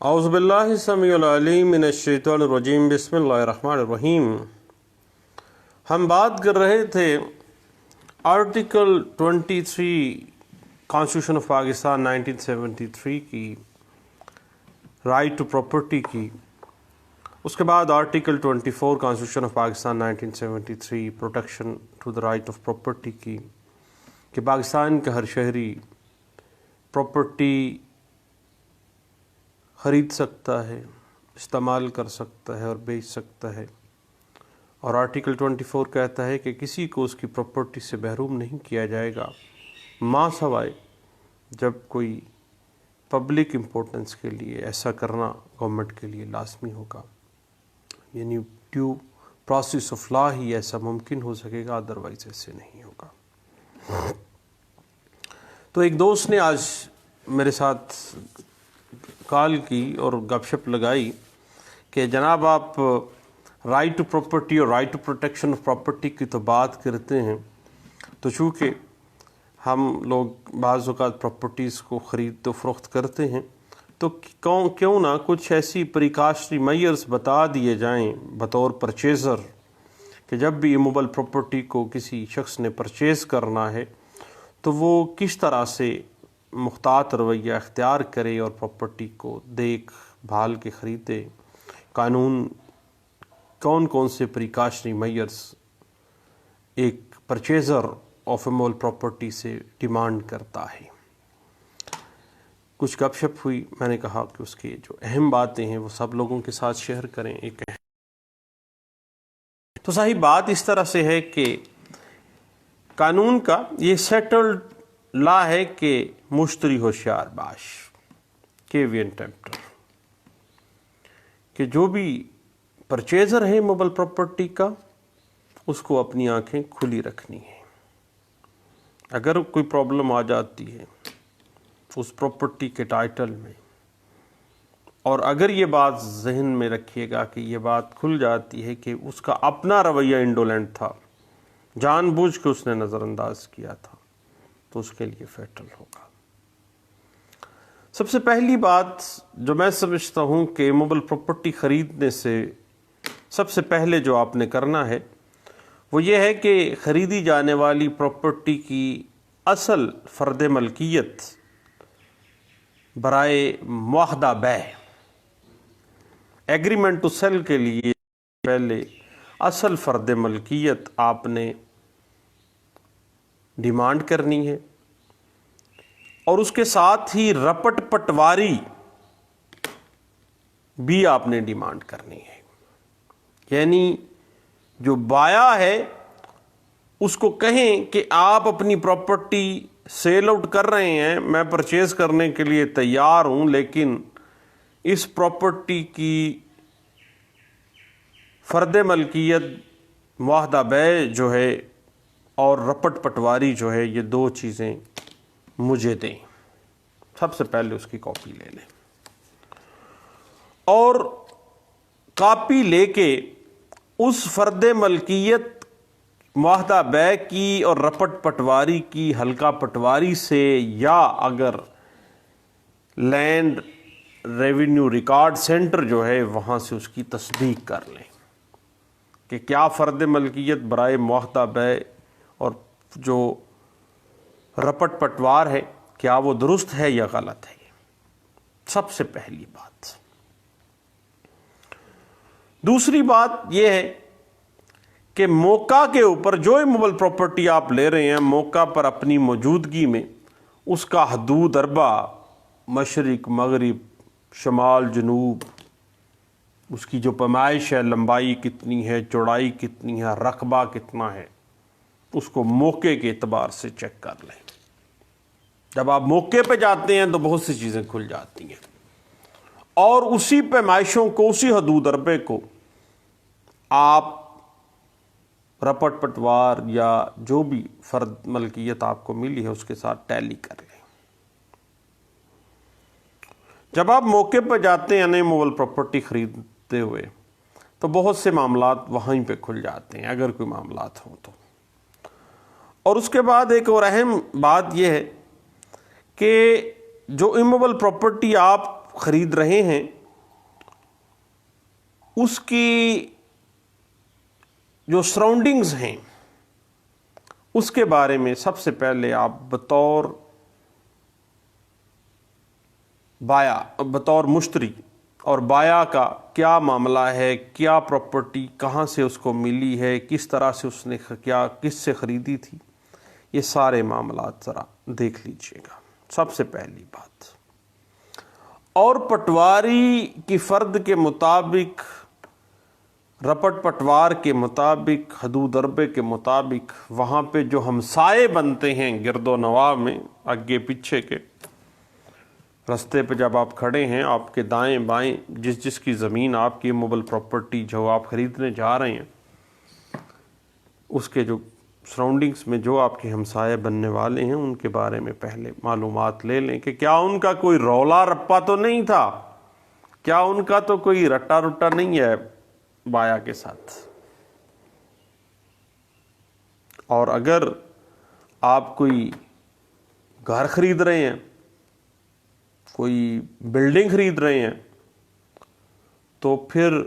اعوذ باللہ السمیع العلیم من الشیطان الرجیم بسم اللہ الرحمن الرحیم۔ ہم بات کر رہے تھے آرٹیکل 23 کانسٹیٹیوشن آف پاکستان 1973 کی رائٹ ٹو پراپرٹی کی، اس کے بعد article 24 constitution of Pakistan 1973 protection to the right of property کی، کہ پاکستان کا ہر شہری پراپرٹی خرید سکتا ہے، استعمال کر سکتا ہے اور بیچ سکتا ہے، اور آرٹیکل 24 کہتا ہے کہ کسی کو اس کی پراپرٹی سے محروم نہیں کیا جائے گا ماں سوائے جب کوئی پبلک امپورٹنس کے لیے ایسا کرنا گورنمنٹ کے لیے لازمی ہوگا، یعنی ڈیو پروسیس آف لا ہی ایسا ممکن ہو سکے گا، ادروائز ایسے نہیں ہوگا۔ تو ایک دوست نے آج میرے ساتھ کال کی اور گپ شپ لگائی کہ جناب آپ رائٹ ٹو پراپرٹی اور right to protection of property کی تو بات کرتے ہیں، تو چونکہ ہم لوگ بعض اوقات پراپرٹیز کو خرید و فروخت کرتے ہیں تو کیوں نہ کچھ ایسی پریکاشنری میئرز بتا دیے جائیں بطور پرچیزر کہ جب بھی ایموبل پراپرٹی کو کسی شخص نے پرچیز کرنا ہے تو وہ کس طرح سے محتاط رویہ اختیار کرے اور پراپرٹی کو دیکھ بھال کے خریدے۔ قانون کون کون سے پریکاشنری میئرز ایک پرچیزر آف ایموبل پراپرٹی سے ڈیمانڈ کرتا ہے۔ کچھ گپ شپ ہوئی، میں نے کہا کہ اس کے جو اہم باتیں ہیں وہ سب لوگوں کے ساتھ شیئر کریں۔ تو صحیح بات اس طرح سے ہے کہ قانون کا یہ سیٹلڈ لا ہے کہ مشتری ہوشیار باش، کیوین ٹیمپٹر، کہ جو بھی پرچیزر ہے موبل پراپرٹی کا اس کو اپنی آنکھیں کھلی رکھنی ہے۔ اگر کوئی پرابلم آ جاتی ہے اس پراپرٹی کے ٹائٹل میں، اور اگر یہ بات ذہن میں رکھیے گا کہ یہ بات کھل جاتی ہے کہ اس کا اپنا رویہ انڈولنٹ تھا، جان بوجھ کے اس نے نظر انداز کیا تھا، تو اس کے لیے فیٹل ہوگا۔ سب سے پہلی بات جو میں سمجھتا ہوں کہ موبل پراپرٹی خریدنے سے سب سے پہلے جو آپ نے کرنا ہے وہ یہ ہے کہ خریدی جانے والی پراپرٹی کی اصل فرد ملکیت برائے معاہدہ بیع، ایگریمنٹ ٹو سیل کے لیے پہلے اصل فرد ملکیت آپ نے ڈیمانڈ کرنی ہے، اور اس کے ساتھ ہی رپٹ پٹواری بھی آپ نے ڈیمانڈ کرنی ہے۔ یعنی جو بایا ہے اس کو کہیں کہ آپ اپنی پراپرٹی سیل آؤٹ کر رہے ہیں، میں پرچیز کرنے کے لیے تیار ہوں، لیکن اس پراپرٹی کی فرد ملکیت معاہدہ بیع جو ہے اور رپٹ پٹواری جو ہے، یہ دو چیزیں مجھے دیں۔ سب سے پہلے اس کی کاپی لے لیں، اور کاپی لے کے اس فرد ملکیت معاہدہ بیع کی اور رپٹ پٹواری کی حلقہ پٹواری سے، یا اگر لینڈ ریونیو ریکارڈ سینٹر جو ہے وہاں سے اس کی تصدیق کر لیں کہ کیا فرد ملکیت برائے معاہدہ بیع اور جو رپٹ پٹوار ہے کیا وہ درست ہے یا غلط ہے۔ سب سے پہلی بات۔ دوسری بات یہ ہے کہ موقع کے اوپر جو ایموبل پراپرٹی آپ لے رہے ہیں، موقع پر اپنی موجودگی میں اس کا حدود اربع، مشرق مغرب شمال جنوب، اس کی جو پیمائش ہے، لمبائی کتنی ہے، چوڑائی کتنی ہے، رقبہ کتنا ہے، اس کو موقع کے اعتبار سے چیک کر لیں۔ جب آپ موقع پہ جاتے ہیں تو بہت سی چیزیں کھل جاتی ہیں، اور اسی پیمائشوں کو، اسی حدود اربے کو آپ رپٹ پٹوار یا جو بھی فرد ملکیت آپ کو ملی ہے اس کے ساتھ ٹیلی کر لیں۔ جب آپ موقع پہ جاتے ہیں یعنی موبل پراپرٹی خریدتے ہوئے، تو بہت سے معاملات وہیں پہ کھل جاتے ہیں اگر کوئی معاملات ہوں تو۔ اور اس کے بعد ایک اور اہم بات یہ ہے کہ جو ایموبل پراپرٹی آپ خرید رہے ہیں اس کی جو سراؤنڈنگز ہیں اس کے بارے میں سب سے پہلے آپ بطور مشتری اور بایا کا کیا معاملہ ہے، کیا پراپرٹی کہاں سے اس کو ملی ہے، کس طرح سے اس نے کس سے خریدی تھی، یہ سارے معاملات ذرا دیکھ لیجئے گا سب سے پہلی بات۔ اور پٹواری کی فرد کے مطابق، رپٹ پٹوار کے مطابق، حدود اربے کے مطابق وہاں پہ جو ہمسائے بنتے ہیں گرد و نواح میں، آگے پیچھے کے رستے پہ جب آپ کھڑے ہیں، آپ کے دائیں بائیں جس کی زمین آپ کی موبل پراپرٹی جو آپ خریدنے جا رہے ہیں، اس کے جو سراؤنڈنگز میں جو آپ کے ہمسائے بننے والے ہیں ان کے بارے میں پہلے معلومات لے لیں کہ کیا ان کا کوئی رولا رپا تو نہیں تھا، کیا ان کا تو کوئی رٹا رٹا نہیں ہے بایا کے ساتھ۔ اور اگر آپ کوئی گھر خرید رہے ہیں، کوئی بلڈنگ خرید رہے ہیں، تو پھر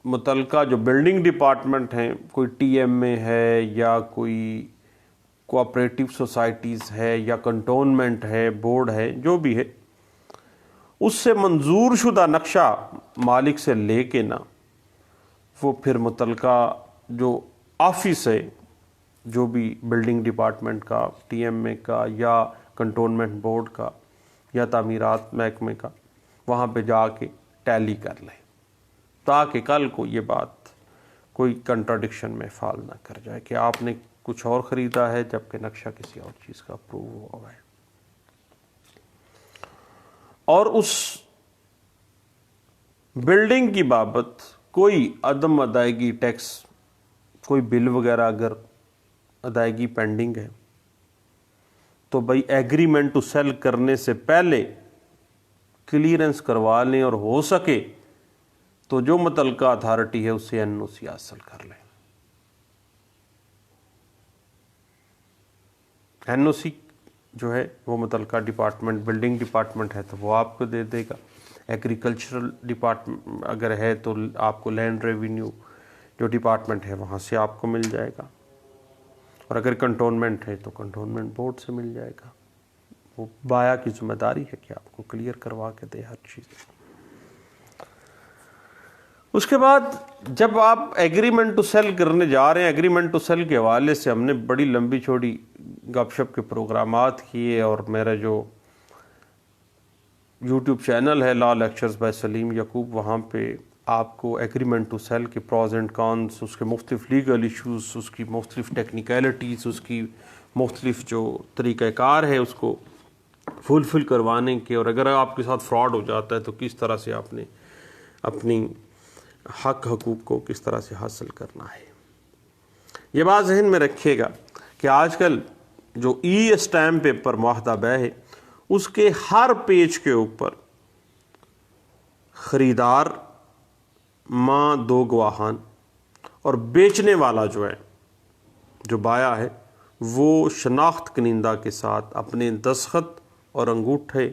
متعلقہ جو بلڈنگ ڈپارٹمنٹ ہیں، کوئی ٹی ایم میں ہے یا کوئی کوآپریٹیو سوسائٹیز ہے یا کنٹونمنٹ ہے، بورڈ ہے، جو بھی ہے، اس سے منظور شدہ نقشہ مالک سے لے کے نا وہ پھر متعلقہ جو آفس ہے، جو بھی بلڈنگ ڈپارٹمنٹ کا، ٹی ایم اے کا یا کنٹونمنٹ بورڈ کا یا تعمیرات محکمے کا، وہاں پہ جا کے ٹیلی کر لیں تاکہ کل کو یہ بات کوئی کنٹراڈکشن میں فال نہ کر جائے کہ آپ نے کچھ اور خریدا ہے جبکہ نقشہ کسی اور چیز کا اپروو ہوا ہے۔ اور اس بلڈنگ کی بابت کوئی عدم ادائیگی ٹیکس، کوئی بل وغیرہ اگر ادائیگی پینڈنگ ہے تو بھائی ایگریمنٹ ٹو سیل کرنے سے پہلے کلیئرنس کروا لیں، اور ہو سکے تو جو متعلقہ اتھارٹی ہے اس سے این او سی حاصل کر لیں۔ این او سی جو ہے وہ متعلقہ ڈپارٹمنٹ، بلڈنگ ڈپارٹمنٹ ہے تو وہ آپ کو دے دے گا، ایگریکلچرل ڈپارٹمنٹ اگر ہے تو آپ کو لینڈ ریونیو جو ڈپارٹمنٹ ہے وہاں سے آپ کو مل جائے گا، اور اگر کنٹونمنٹ ہے تو کنٹونمنٹ بورڈ سے مل جائے گا۔ وہ بایا کی ذمہ داری ہے کہ آپ کو کلیئر کروا کے دے ہر چیز۔ اس کے بعد جب آپ ایگریمنٹ ٹو سیل کرنے جا رہے ہیں، ایگریمنٹ ٹو سیل کے حوالے سے ہم نے بڑی لمبی چوڑی گپ شپ کے پروگرامات کیے، اور میرا جو یوٹیوب چینل ہے لا لیکچرز بائی سلیم یعقوب، وہاں پہ آپ کو ایگریمنٹ ٹو سیل کے پروز اینڈ کانس، اس کے مختلف لیگل ایشوز، اس کی مختلف ٹیکنیکلٹیز، اس کی مختلف جو طریقہ کار ہے اس کو فلفل کروانے کے، اور اگر آپ کے ساتھ فراڈ ہو جاتا ہے تو کس طرح سے آپ نے اپنی حقوق کو کس طرح سے حاصل کرنا ہے۔ یہ بات ذہن میں رکھیے گا کہ آج کل جو ای اسٹیمپ پیپر معاہدہ بیع ہے، اس کے ہر پیج کے اوپر خریدار، ماں، دو گواہان، اور بیچنے والا جو ہے، جو بایا ہے، وہ شناخت کنندہ کے ساتھ اپنے دستخط اور انگوٹھے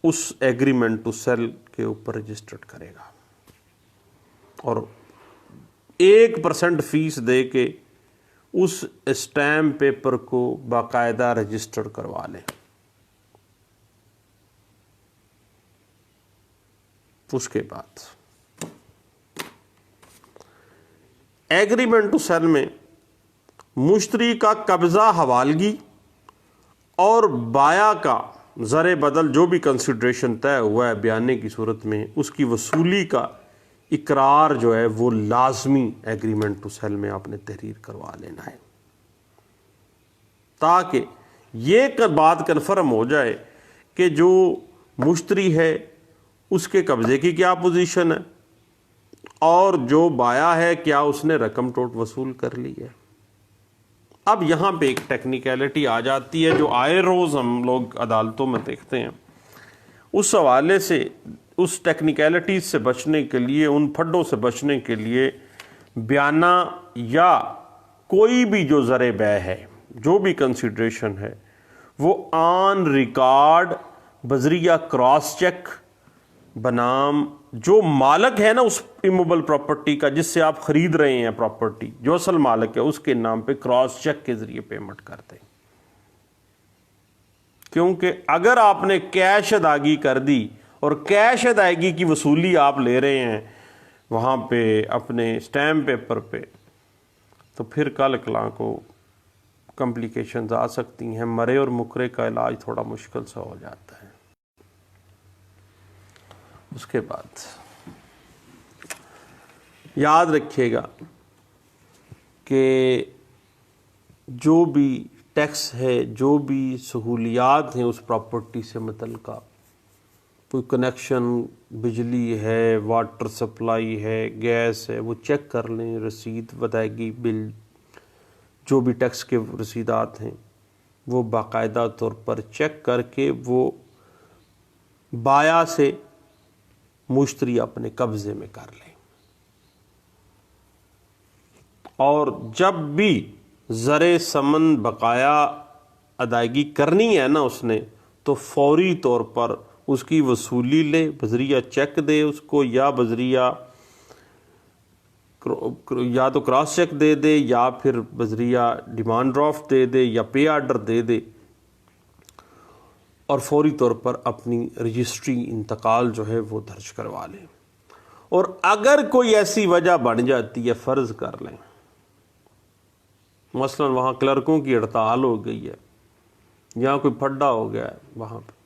اس ایگریمنٹ ٹو سیل کے اوپر رجسٹرڈ کرے گا، اور 1% فیس دے کے اس اسٹیمپ پیپر کو باقاعدہ رجسٹر کروا لیں۔ اس کے بعد ایگریمنٹ ٹو سیل میں مشتری کا قبضہ حوالگی اور بایا کا زر بدل جو بھی کنسیڈریشن طے ہوا ہے بیانے کی صورت میں، اس کی وصولی کا اقرار جو ہے وہ لازمی ایگریمنٹ ٹو سیل میں آپ نے تحریر کروا لینا ہے، تاکہ یہ بات کنفرم ہو جائے کہ جو مشتری ہے اس کے قبضے کی کیا پوزیشن ہے، اور جو بایا ہے کیا اس نے رقم ٹوٹ وصول کر لی ہے۔ اب یہاں پہ ایک ٹیکنیکلٹی آ جاتی ہے جو آئے روز ہم لوگ عدالتوں میں دیکھتے ہیں، اس حوالے سے اس ٹیکنیکلٹیز سے بچنے کے لیے، ان پھڈوں سے بچنے کے لیے، بیانہ یا کوئی بھی جو زر بیع ہے، جو بھی کنسیڈریشن ہے، وہ آن ریکارڈ بذریعہ کراس چیک بنام جو مالک ہے نا اس اموبل پراپرٹی کا جس سے آپ خرید رہے ہیں پراپرٹی، جو اصل مالک ہے اس کے نام پہ کراس چیک کے ذریعے پیمنٹ کر دیں. کیونکہ اگر آپ نے کیش ادائیگی کر دی اور کیش ادائیگی کی وصولی آپ لے رہے ہیں وہاں پہ اپنے اسٹیمپ پیپر پہ، تو پھر کل کلاں کو کمپلیکیشنز آ سکتی ہیں. مرے اور مکرے کا علاج تھوڑا مشکل سا ہو جاتا ہے. اس کے بعد یاد رکھیے گا کہ جو بھی ٹیکس ہے، جو بھی سہولیات ہیں اس پراپرٹی سے متعلقہ، کوئی کنیکشن بجلی ہے، واٹر سپلائی ہے، گیس ہے، وہ چیک کر لیں. رسید، ادائیگی، بل، جو بھی ٹیکس کے رسیدات ہیں وہ باقاعدہ طور پر چیک کر کے وہ بایا سے مشتری اپنے قبضے میں کر لیں. اور جب بھی زر ثمن بقایا ادائیگی کرنی ہے نا اس نے، تو فوری طور پر اس کی وصولی لے، بذریعہ چیک دے اس کو، یا بذریعہ یا تو کراس چیک دے دے، یا پھر بذریعہ ڈیمانڈ ڈرافٹ دے دے، یا پے آرڈر دے دے، اور فوری طور پر اپنی رجسٹری انتقال جو ہے وہ درج کروا لیں. اور اگر کوئی ایسی وجہ بن جاتی ہے، فرض کر لیں مثلا وہاں کلرکوں کی ہڑتال ہو گئی ہے یا کوئی پھڈا ہو گیا ہے وہاں پہ،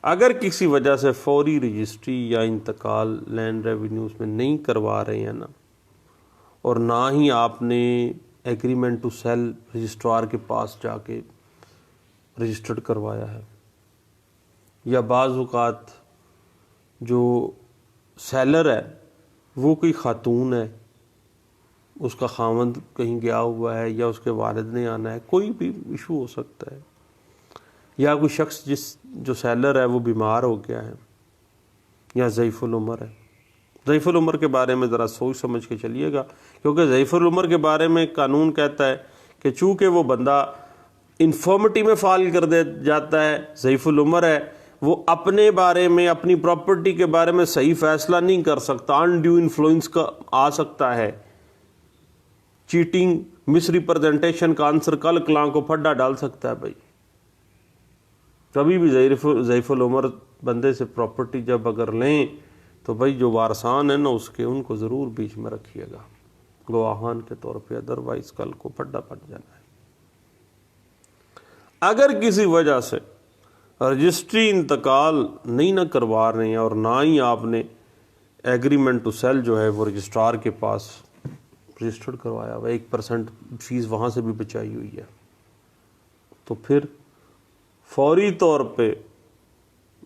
اگر کسی وجہ سے فوری رجسٹری یا انتقال لینڈ ریونیوز میں نہیں کروا رہے ہیں نا، اور نہ ہی آپ نے ایگریمنٹ ٹو سیل رجسٹرار کے پاس جا کے رجسٹرڈ کروایا ہے، یا بعض اوقات جو سیلر ہے وہ کوئی خاتون ہے، اس کا خاوند کہیں گیا ہوا ہے، یا اس کے والد نے آنا ہے، کوئی بھی ایشو ہو سکتا ہے، یا کوئی شخص جو سیلر ہے وہ بیمار ہو گیا ہے، یا ضعیف العمر ہے. ضعیف العمر کے بارے میں ذرا سوچ سمجھ کے چلیے گا، کیونکہ ضعیف العمر کے بارے میں قانون کہتا ہے کہ چونکہ وہ بندہ انفارمٹی میں فال کر دے جاتا ہے، ضعیف العمر ہے، وہ اپنے بارے میں، اپنی پراپرٹی کے بارے میں صحیح فیصلہ نہیں کر سکتا، انڈیو انفلوئنس کا آ سکتا ہے، چیٹنگ، مس ریپرزنٹیشن کا عنصر کل کلاں کو پھڈا ڈال سکتا ہے. بھائی کبھی بھی ضعیف العمر بندے سے پراپرٹی جب اگر لیں تو بھائی جو وارثان ہیں نا اس کے، ان کو ضرور بیچ میں رکھیے گا گواہان کے طور پہ، ادروائز کل کو پھڈا پڑ جانا ہے. اگر کسی وجہ سے رجسٹری انتقال نہیں نہ کروا رہے ہیں، اور نہ ہی آپ نے ایگریمنٹ ٹو سیل جو ہے وہ رجسٹرار کے پاس رجسٹرڈ کروایا ہوا، 1% فیس وہاں سے بھی بچائی ہوئی ہے، تو پھر فوری طور پہ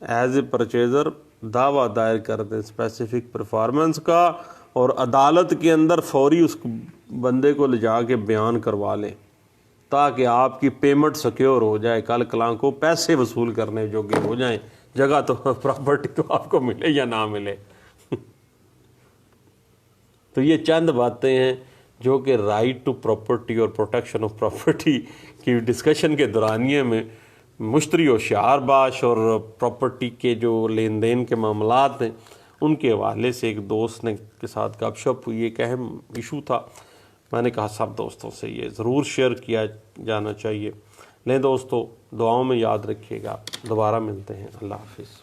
ایز اے پرچیزر دعویٰ دائر کر دیں اسپیسیفک پرفارمنس کا، اور عدالت کے اندر فوری اس بندے کو لے جا کے بیان کروا لیں، تاکہ آپ کی پیمنٹ سیکیور ہو جائے، کل کلاں کو پیسے وصول کرنے جوگے ہو جائیں. جگہ تو پراپرٹی تو آپ کو ملے یا نہ ملے. تو یہ چند باتیں ہیں جو کہ رائٹ ٹو پراپرٹی اور پروٹیکشن آف پراپرٹی کی ڈسکشن کے دورانیے میں مشتری ہوشیار باش اور پراپرٹی کے جو لین دین کے معاملات ہیں ان کے حوالے سے ایک دوست کے ساتھ گپ شپ ہوئی. ایک اہم ایشو تھا، میں نے کہا سب دوستوں سے یہ ضرور شیئر کیا جانا چاہیے. لیں دوستو، دعاؤں میں یاد رکھیے گا. دوبارہ ملتے ہیں. اللہ حافظ.